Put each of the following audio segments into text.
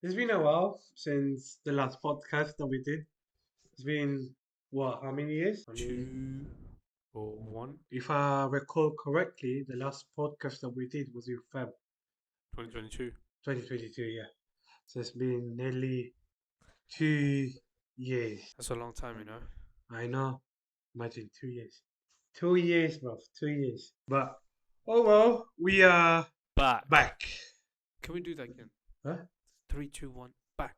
It's been a while since the last podcast that we did. It's been what? How many years? I mean, 2 or 1, if I recall correctly, the last podcast that we did was in Feb 2022. 2022. Yeah, so it's been nearly 2 years. That's a long time. I know. Imagine 2 years. 2 years, bro. 2 years. But oh well, we are Back. back. Can we do that again? Huh? 3, 2, 1, back.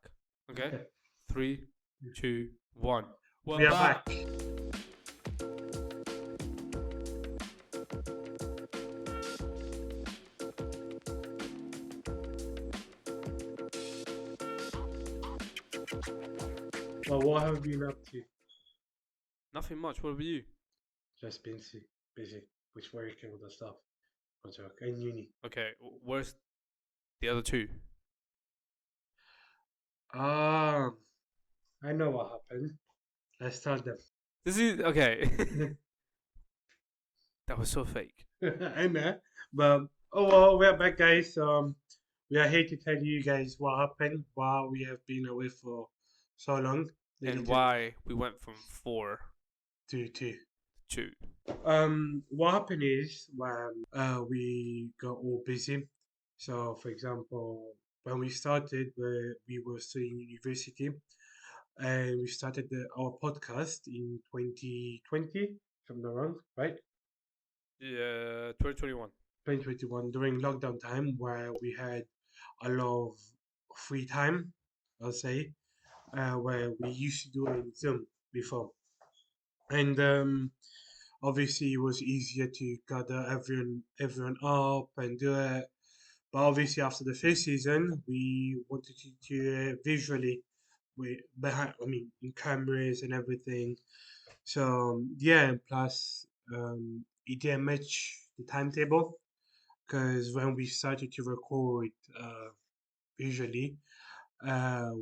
Okay? Okay. 3, 2, 1. We're We are back. back. Well, what have you been up to? Nothing much. What about you? Just been busy with work and other stuff. Work and uni. Okay, where's the other two? Um, I know what happened. Let's tell them. This is okay. That was so fake. I know, but oh well, we're back, guys. We are here to tell you guys what happened while we have been away for so long. Nearly And why we went from 4 to 2. to 2. What happened is when we got all busy. So, for example, when we started, we were still in university, and we started our podcast in 2020, if I'm not wrong, right? Yeah, 2021. 2021 during lockdown time, where we had a lot of free time, I'll say, where we used to do it in Zoom before. And obviously, it was easier to gather everyone up and do it. But obviously, after the first season, we wanted to do it visually, with behind, I mean, in cameras and everything. So yeah, and plus it didn't match the timetable because when we started to record visually,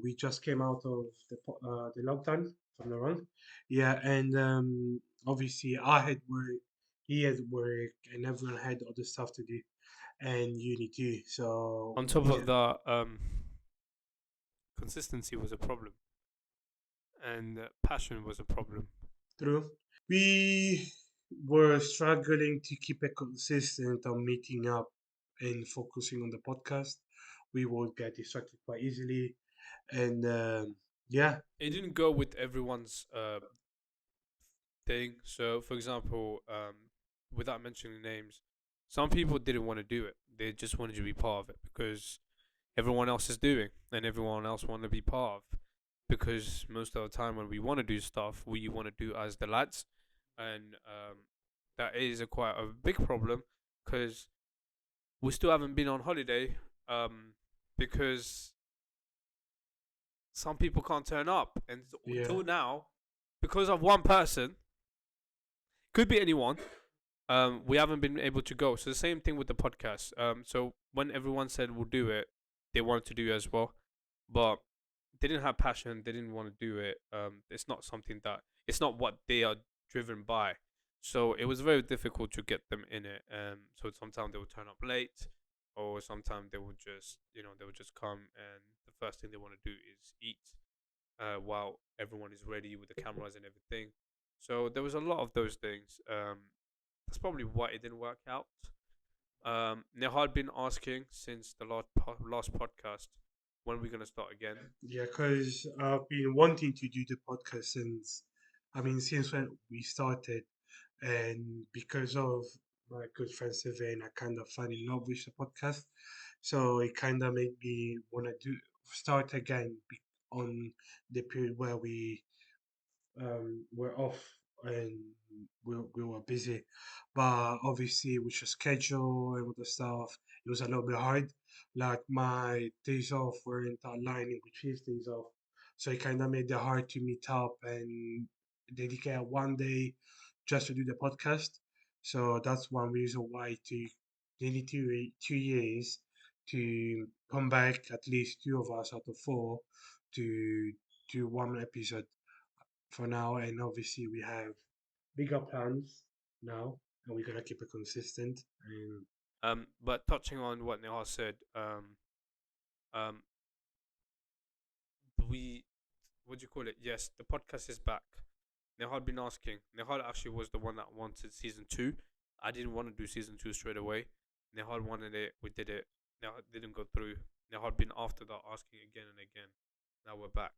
we just came out of the lockdown, if I'm not wrong. Yeah, and obviously I had work, he had work, and everyone had other stuff to do, and uni too. So On top yeah, of that, consistency was a problem, and passion was a problem. true. We were struggling to keep it consistent on meeting up and focusing on the podcast. We would get distracted quite easily, and yeah, It didn't go with everyone's thing. So, for example, without mentioning names, some people didn't want to do it. They just wanted to be part of it because everyone else is doing, and everyone else want to be part of. Because most of the time, when we want to do stuff, we want to do as the lads, and that is a quite a big problem because we still haven't been on holiday. Because some people can't turn up, and yeah, until now, because of one person, could be anyone. We haven't been able to go. So the same thing with the podcast. So when everyone said we'll do it, they wanted to do it as well, but they didn't have passion. They didn't want to do it. It's not something that it's not what they are driven by. So it was very difficult to get them in it. So sometimes they would turn up late, or sometimes they would just they would just come, and the first thing they want to do is eat, while everyone is ready with the cameras and everything. So there was a lot of those things. That's probably why it didn't work out. Nehal had been asking since the last podcast when we're gonna start again. yeah, because I've been wanting to do the podcast since, I mean, since when we started, and because of my good friend Sylvain, I kind of fell in love with the podcast. So it kind of made me want to do start again on the period where we were off and we were busy. But obviously, with your schedule and with the stuff, it was a little bit hard. Like my days off weren't aligning with his days off. So it kind of made it hard to meet up and dedicate one day just to do the podcast. So that's one reason why it took nearly 2 years to come back, at least two of us out of four, to do one episode for now. And obviously, we have bigger plans now, and we're gonna keep it consistent. And But touching on what Nehal said, um, we what do you call it? Yes, the podcast is back. Nehal had been asking. Nehal actually was the one that wanted season 2. I didn't want to do season 2 straight away. Nehal wanted it. We did it. Nehal didn't go through. Nehal had been after that asking again and again. Now we're back.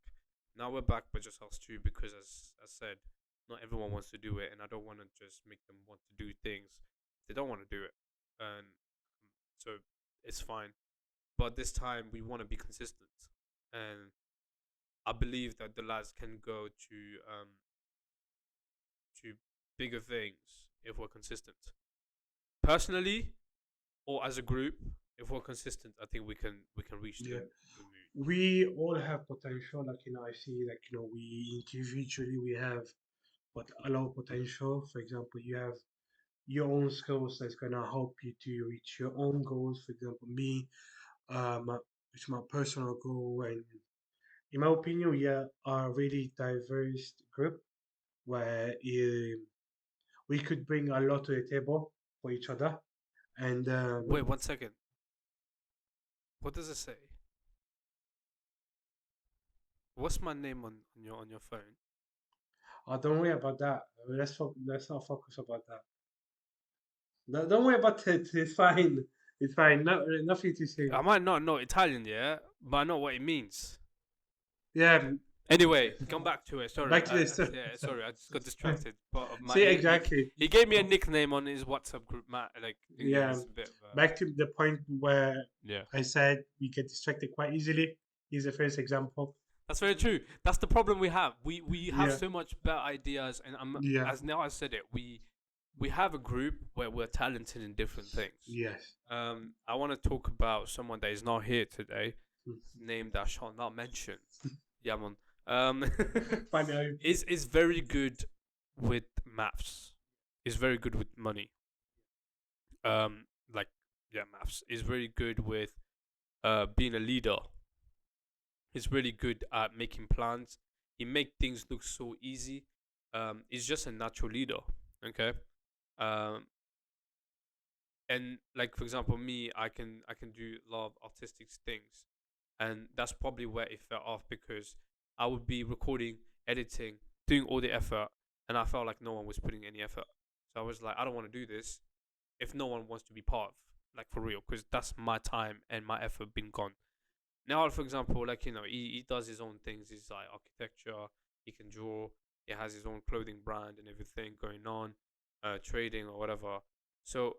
Now we're back, but just us two because, as said, not everyone wants to do it, and I don't want to just make them want to do things they don't want to do it, and so it's fine. But this time we want to be consistent, and I believe that the lads can go to bigger things if we're consistent. Personally, or as a group, if we're consistent, I think we can reach Yeah. the moon. We all have potential. Like I see, we individually we have, but a lot of potential. For example, you have your own skills that's gonna help you to reach your own goals. For example, me, it's my personal goal, and in my opinion, we are a really diverse group where we could bring a lot to the table for each other. And Wait 1 second. What does it say? What's my name on your phone? don't worry about that. Let's not focus about that. No, don't worry about it. It's fine. It's fine. No, nothing to say. I might not know Italian, yeah, but I know what it means. Yeah, Anyway, come back to it. Sorry, back to this. yeah, sorry, I just got distracted. But of my, See, exactly. He gave me a nickname on his WhatsApp group, Matt. Like, Yeah. it's a bit of a- Back to the point where yeah. I said we get distracted quite easily. He's the first example. That's very true. That's the problem we have. We have Yeah. so much better ideas, and Yeah. as now I said it, we have a group where we're talented in different things. Yes. I want to talk about someone that is not here today, Mm. named I shall not mention. Yeah, man. Funny. Is very good with maths. Is very good with money. Like maths. Is very good with being a leader. He's really good at making plans. He make things look so easy. He's just a natural leader. Okay. And like for example, me, I can do a lot of artistic things, and that's probably where it fell off because I would be recording, editing, doing all the effort, and I felt like no one was putting any effort. So I was like, I don't want to do this if no one wants to be part of, like for real, because that's my time and my effort been gone. Now, for example, like he does his own things. He's like architecture. He can draw. He has his own clothing brand and everything going on, trading or whatever. So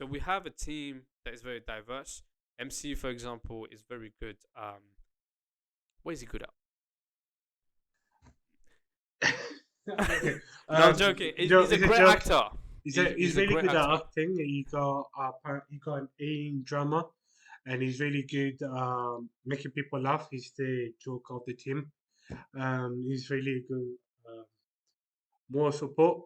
we have a team that is very diverse. MC, for example, is very good. What is he good at? Okay. No, I'm joking. He's a great joke. actor. He's he's a really great good at actor. acting. He got an A in drama, and he's really good making people laugh. He's the joke of the team. He's really good. More support,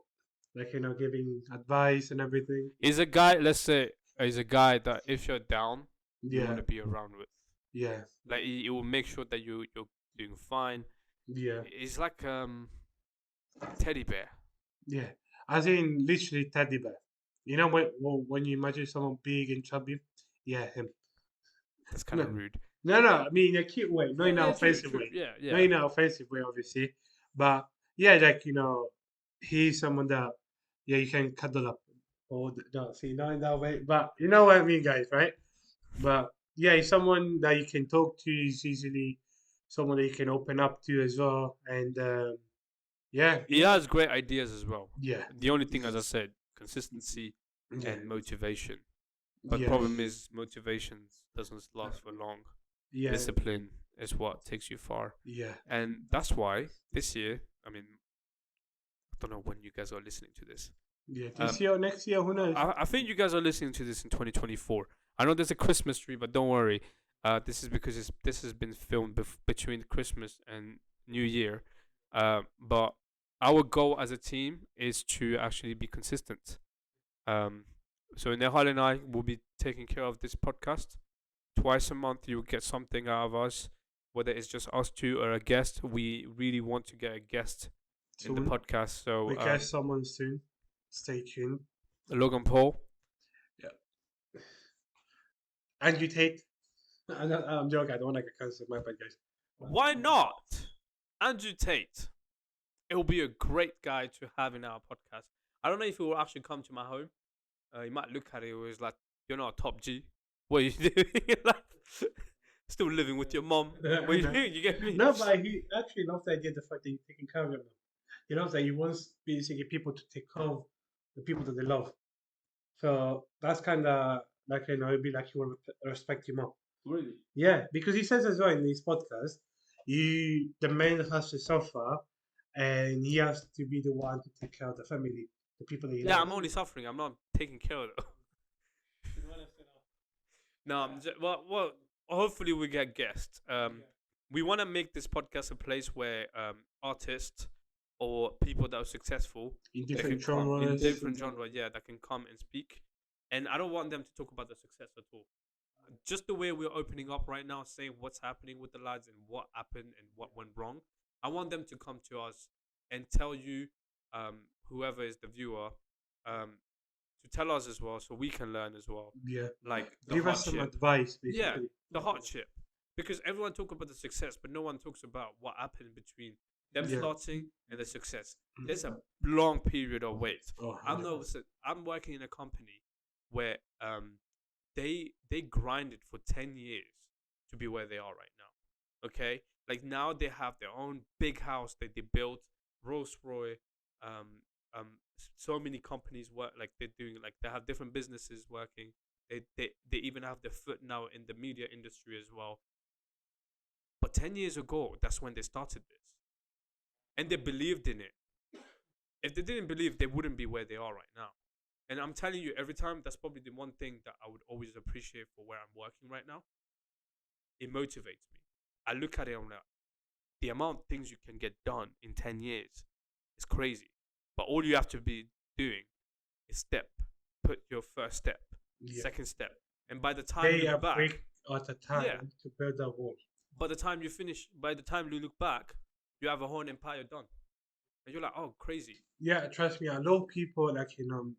like giving advice and everything. He's a guy. Let's say he's a guy that if you're down, you Yeah, want to be around with. yeah, Like he will make sure that you're doing fine. yeah, He's like teddy bear. yeah. As in literally teddy bear. You know when you imagine someone big and chubby, yeah, him. That's kind of No, rude. no, no. I mean, in a cute way, not in an Yeah, true, offensive true. way. Yeah, Not yeah. in an offensive way, obviously. But yeah, like he's someone that you can cuddle up. Or no, see, not in that way. But you know what I mean, guys, right? But yeah, he's someone that you can talk to. He's easily someone that you can open up to as well. And yeah, He has great ideas as well. yeah, The only thing, as I said, consistency yeah, and motivation. But yeah, problem is motivation doesn't last for long. yeah, Discipline is what takes you far. yeah, And that's why this year, I mean, I don't know when you guys are listening to this. yeah. This year or next year, who knows? I think you guys are listening to this in 2024. I know there's a Christmas tree, but don't worry. This is because this has been filmed between Christmas and New Year. But our goal as a team is to actually be consistent. So Nehal and I will be taking care of this podcast. Twice a month, you'll get something out of us, whether it's just us two or a guest. We really want to get a guest in the Soon. podcast. So We catch someone soon. Stay tuned. Logan Paul. Andrew Tate. I'm joking. I don't want to get cancelled. My bad, guys. Why not? Andrew Tate. It will be a great guy to have in our podcast. I don't know if he will actually come to my home. He might look at it and he's like, "You're not a top G. What are you doing? Like, still living with your mom. What are you doing? You get me?" No, but he actually loves the idea of the fact that you're taking care of them. He loves that he wants basically people to take care of the people that they love. So that's kind of like, it'd be like you want to respect him more. Really? Yeah, because he says as well in his podcast, the man has to suffer, and he has to be the one to take care of the family, the people that he Yeah, loves. I'm only suffering. I'm not taking care of it. No, I'm just, well, hopefully we get guests. We want to make this podcast a place where artists or people that are successful In they different can come in genres. different genre, yeah, that can come and speak. And I don't want them to talk about the success at all. Just the way we're opening up right now, saying what's happening with the lads and what happened and what went wrong. I want them to come to us and tell you, whoever is the viewer, to tell us as well, so we can learn as well. Yeah. Like the Give us some hardship. advice, Yeah, basically. the hardship. Because everyone talks about the success, but no one talks about what happened between them Yeah. starting and the success. There's a long period of wait. Oh, I know. I'm working in a company where they grinded for 10 years to be where they are right now. Okay, like now they have their own big house that they built, Rolls Royce. So many companies work, like they're doing, like they have different businesses working. They even have their foot now in the media industry as well. But 10 years ago, that's when they started this, and they believed in it. If they didn't believe, they wouldn't be where they are right now. And I'm telling you, every time, that's probably the one thing that I would always appreciate for where I'm working right now. It motivates me. I look at it on the amount of things you can get done in 10 years is crazy. But all you have to be doing is put your first step, Yeah. second step. And by the time Pay you a look back, brick at a time Yeah. to build that wall. by the time you finish, by the time you look back, you have a whole empire done. And you're like, oh, crazy. Yeah, trust me, a lot of people, like,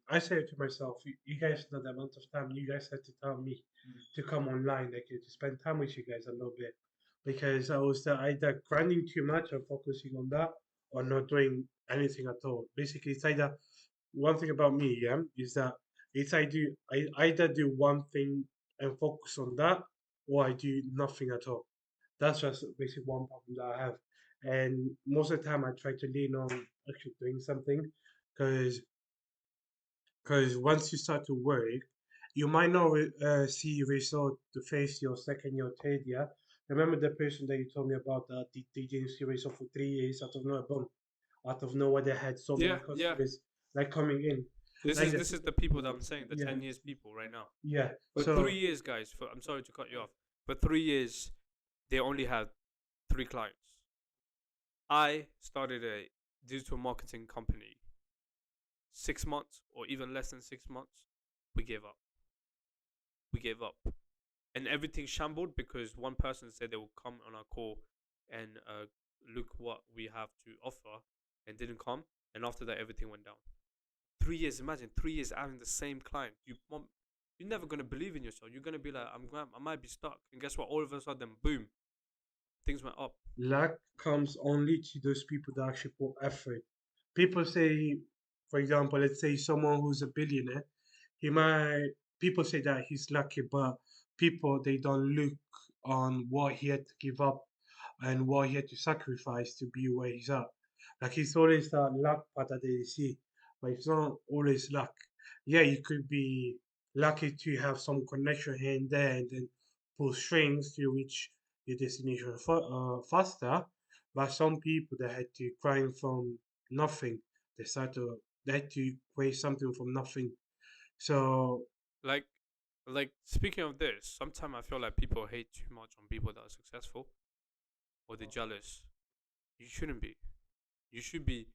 I say it to myself, you guys know the amount of time you guys had to tell me to come online, like, to spend time with you guys a little bit. Because I was either grinding too much and focusing on that, or not doing anything at all. Basically, it's either one thing about me, yeah, is that I either do one thing and focus on that, or I do nothing at all. That's just basically one problem that I have. And most of the time, I try to lean on actually doing something, because once you start to work, you might not see result to face your second year, third year. Remember the person that you told me about that they didn't see result for 3 years out of nowhere, boom, out of nowhere they had so many Yeah, yeah. customers like coming in. This Like is the- this is the people that I'm saying, the Yeah. 10 years people right now. Yeah. For So 3 years, guys, I'm sorry to cut you off. For 3 years, they only had 3 clients. I started a digital marketing company 6 months or even less than 6 months. We gave up. We gave up. And everything shambled because one person said they will come on our call and look what we have to offer and didn't come. And after that, everything went down. 3 years, imagine 3 years having the same client. You're never gonna believe in yourself. You're gonna be like, I might be stuck. And guess what? All of a sudden, boom, things went up. luck comes only to those people that actually put effort. People say, for example, let's say someone who's a billionaire, he might people say that he's lucky, but people they don't look on what he had to give up and what he had to sacrifice to be where he's at. Like it's always that luck part that they see, but it's not always luck. Yeah, you could be lucky to have some connection here and there, and then pull strings to reach your destination faster. But some people they had to grind from nothing. They had to create something from nothing. So Like, speaking of this, sometimes I feel like people hate too much on people that are successful, or they're jealous. You shouldn't be. You should be.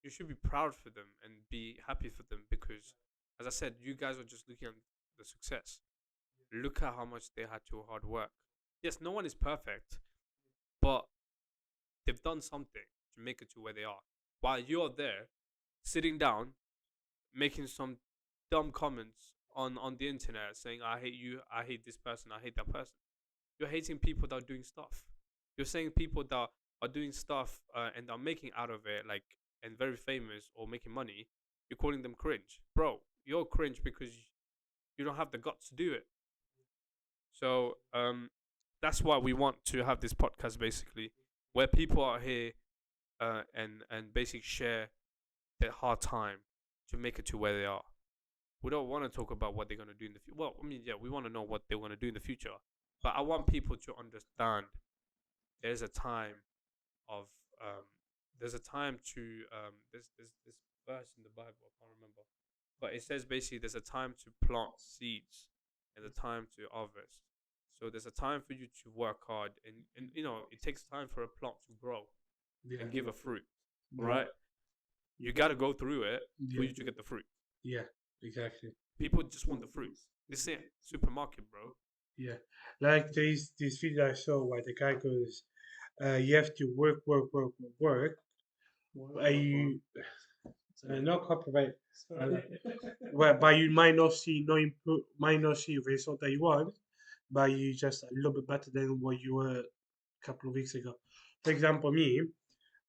You should be proud for them and be happy for them because, as I said, you guys are just looking at the success. Look at how much they had to hard work. Yes, no one is perfect, but they've done something to make it to where they are. While you're there, sitting down, making some dumb comments on the internet saying, I hate you, I hate this person, I hate that person. You're hating people that are doing stuff. You're saying people that are doing stuff and are making out of it, like, and very famous or making money. You're calling them cringe, bro. You're cringe because you don't have the guts to do it. So that's why we want to have this podcast, basically, where people are here and basically share their hard time to make it to where they are. We don't want to talk about what they're going to do in the future. Well, I mean, yeah, we want to know what they want to do in the future. But I want people to understand there's a time of, there's a time to, there's this verse in the Bible, I can't remember. But it says basically there's a time to plant seeds and a time to harvest. So there's a time for you to work hard. And you know, it takes time for a plant to grow and give a fruit, right? You got to go through it for you to get the fruit. Yeah, exactly. People just want the fruits. This ain't supermarket, bro. Yeah, like there's this video I saw where the guy goes, "You have to work, and you not copyright, whereby you might not see might not see the result that you want, but you just a little bit better than what you were a couple of weeks ago. For example, me,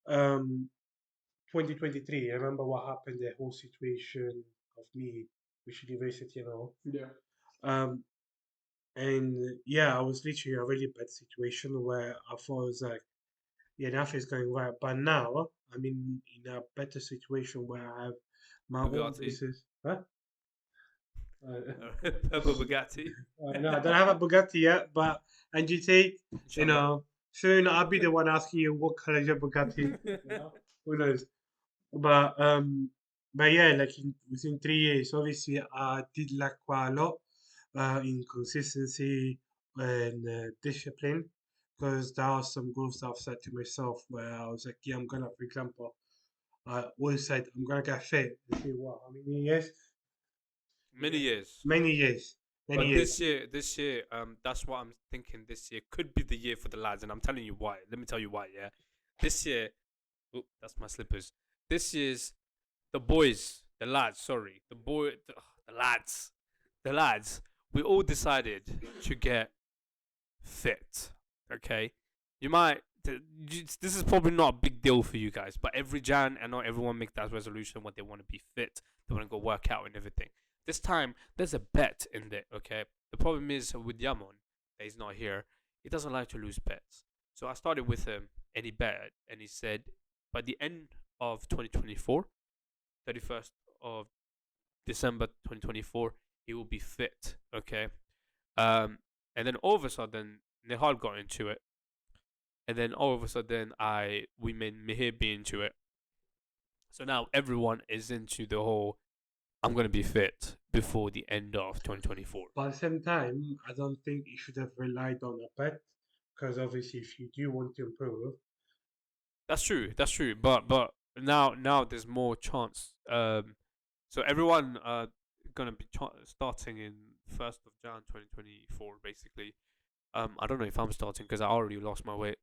2023. I remember what happened, the whole situation of me with university and all. Yeah. And yeah, I was literally in a really bad situation where I thought it was like, yeah, nothing's going right. But now I'm in a better situation where I have my own Bugatti. business. Huh? Purple Bugatti. No, I don't have a Bugatti yet, but and you take, you know, soon I'll be the one asking you what color is your Bugatti. You know? Who knows? But yeah, like within 3 years, obviously I did lack quite a lot in consistency and discipline, because there are some goals I've set to myself where I was like, yeah, I'm gonna, for example, I always said I'm gonna get fit. You see what? How many years? Many years. Many years. But this year, that's what I'm thinking. This year could be the year for the lads, and I'm telling you why. Let me tell you why. Yeah, this year, that's my slippers. This year's the boys, the lads. Sorry, the lads. We all decided to get fit. Okay, you might. This is probably not a big deal for you guys, but every Jan and not everyone make that resolution when they want to be fit. They want to go work out and everything. This time, there's a bet in there, okay? The problem is with Yamon, that he's not here, he doesn't like to lose bets. So I started with him, and he bet, and he said, by the end of 2024, 31st of December 2024, he will be fit, okay? And then all of a sudden, Nihal got into it. And then all of a sudden, we made Mihir be into it. So now everyone is into the whole, I'm going to be fit before the end of 2024. But at the same time, I don't think you should have relied on a bet, because obviously if you do want to improve. That's true. But now there's more chance. So everyone going to be starting in 1st of Jan 2024, basically. I don't know if I'm starting because I already lost my weight.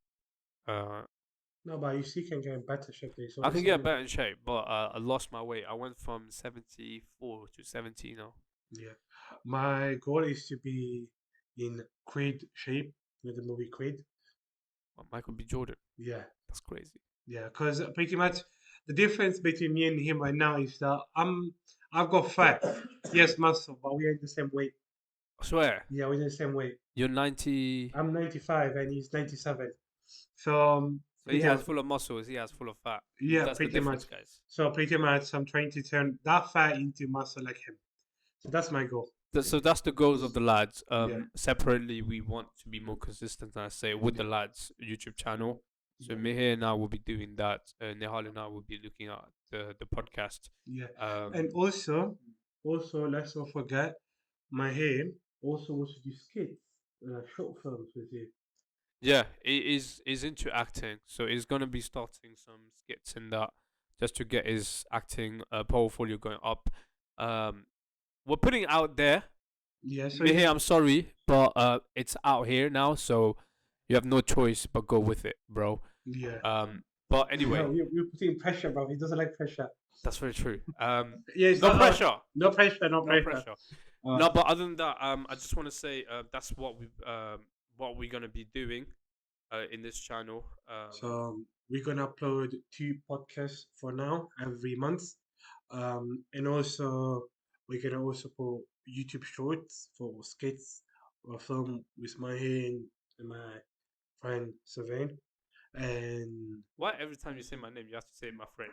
No, but you still can get in better shape. So I can get better in shape, but I lost my weight. I went from 74 to 70 now. Yeah. My goal is to be in Creed shape, with the movie Creed. Michael B. Jordan. Yeah. That's crazy. Yeah, because pretty much the difference between me and him right now is that I've got fat, yes, muscle, but we're in the same weight. I swear. Yeah, we're in the same weight. You're 90. I'm 95 and he's 97. So he has full of muscles. He has full of fat. Yeah, that's pretty much, guys. So pretty much, I'm trying to turn that fat into muscle like him. So that's my goal. So that's the goals of the lads. Separately, we want to be more consistent, I say, with the lads' YouTube channel. So Mihir and I will be doing that. Nihal and I will be looking at the podcast. Yeah. And also, let's not forget, Mihir also wants to do skits, short films with you. Yeah, he's into acting, so he's gonna be starting some skits in that, just to get his acting portfolio going up. We're putting it out there. Yeah, so Mihir, I'm sorry, but it's out here now, so you have no choice but go with it, bro. Yeah. But anyway, no, you're putting pressure, bro. He doesn't like pressure. That's very true. Yeah, no pressure. No pressure. No pressure. No, but other than that, I just want to say that's what we're gonna be doing. in this channel. So we're gonna upload 2 podcasts for now every month, and also we're gonna also put YouTube shorts for skits or film with my and my friend Sylvain. And Why every time you say my name, you have to say my friend?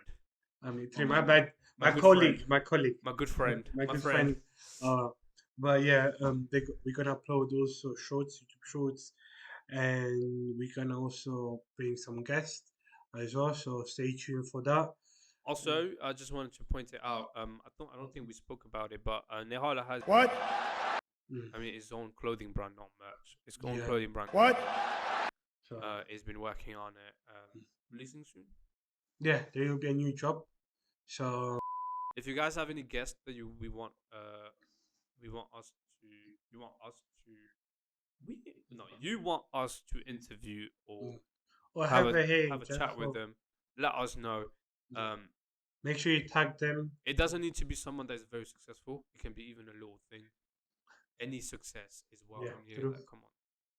I mean, Oh, my bad, my my good colleague, friend. my colleague, My good friend. my My good friend. friend. But yeah, we're gonna upload also shorts, YouTube shorts, and we're gonna also bring some guests as well. So stay tuned for that. Also, I just wanted to point it out. I don't think we spoke about it, but Nehala has What? Mm, his own clothing brand, not merch. His own yeah. clothing brand. What? So He's been working on it. Releasing soon. yeah, there will be a new job. So If you guys have any guests that we want we want us to you want us to we no you want us to interview or or have have a a hey, have a just chat with for, them, let us know. Um, make sure you tag them. it doesn't need to be someone that is very successful. It can be even a little thing. Any success is welcome here. true. Like, come on.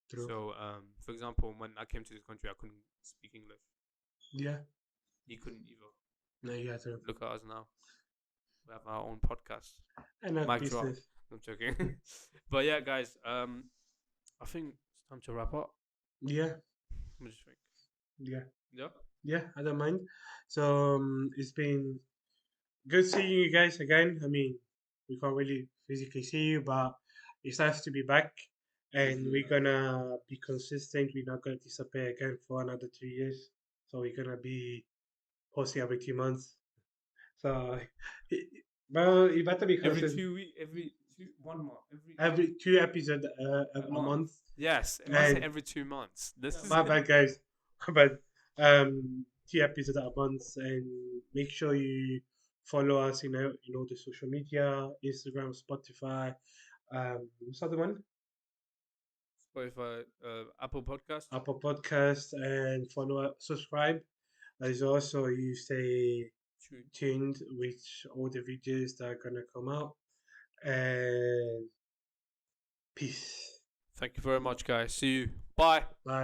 True. So, for example, when I came to this country, I couldn't speak English. Yeah. He couldn't either. No, you have to. Look at us now. We have our own podcast. And that Mic drop. business. I'm joking. But yeah, guys. I think it's time to wrap up. Yeah. What do you think? Yeah. Yeah. Yeah, I don't mind. So it's been good seeing you guys again. I mean, we can't really physically see you, but it's nice to be back. And we're gonna be consistent. We're not gonna disappear again for another 2 years. So we're gonna be posting every 2 months. So, well, you better be Every consistent. 2 weeks. Every 1 month. Every 2 episodes a month. Yes, it must say And every 2 months. This is my bad, guys. My bad. 2 episodes a month, and make sure you follow us in all the social media, Instagram, Spotify. What's the other one? Spotify, Apple Podcast. Apple Podcast, and subscribe. As also you stay tuned with all the videos that are gonna come out. And peace. Thank you very much, guys. See you. Bye. Bye.